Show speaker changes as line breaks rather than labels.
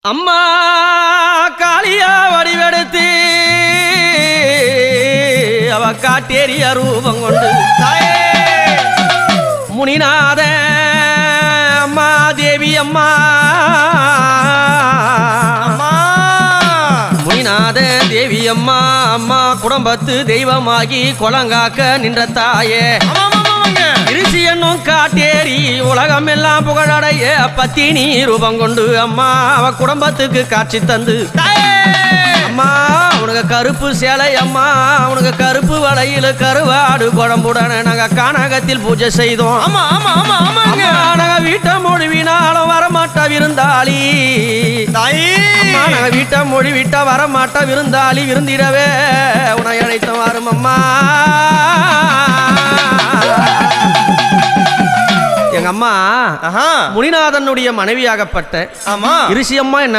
அம்மா காளியா வடிவெடுத்து அவ காட்டேரிய ரூபம் கொண்டு முனிநாத அம்மா தேவி அம்மா முனிநாத தேவி அம்மா அம்மா குடும்பத்து தெய்வமாகி குளங்காக்க நின்ற தாயே இருசி என்னும் காட்டேரி உலகம் எல்லாம் புகழடைய பத்தினி ரூபம் கொண்டு அம்மா அவ குடும்பத்துக்கு காட்சி தந்து அம்மா உனக்கு கருப்பு சேலை அம்மா உனக்கு கருப்பு வளையில கருவாடு குழம்புடனே நாங்க கானகத்தில் பூஜை செய்தோம். ஆமா ஆமா ஆமா ஆமா நாங்க வீட்டை மொழிவினாலும் வரமாட்டா விருந்தாளி நாங்க வீட்டை மொழி விட்டா வரமாட்டா விருந்தாளி விருந்திடவே உன்னை அழைத்த வரும் அம்மா. எங்க அம்மா முனிநாதனுடைய மனைவியாகப்பட்ட இருசி அம்மா என்ன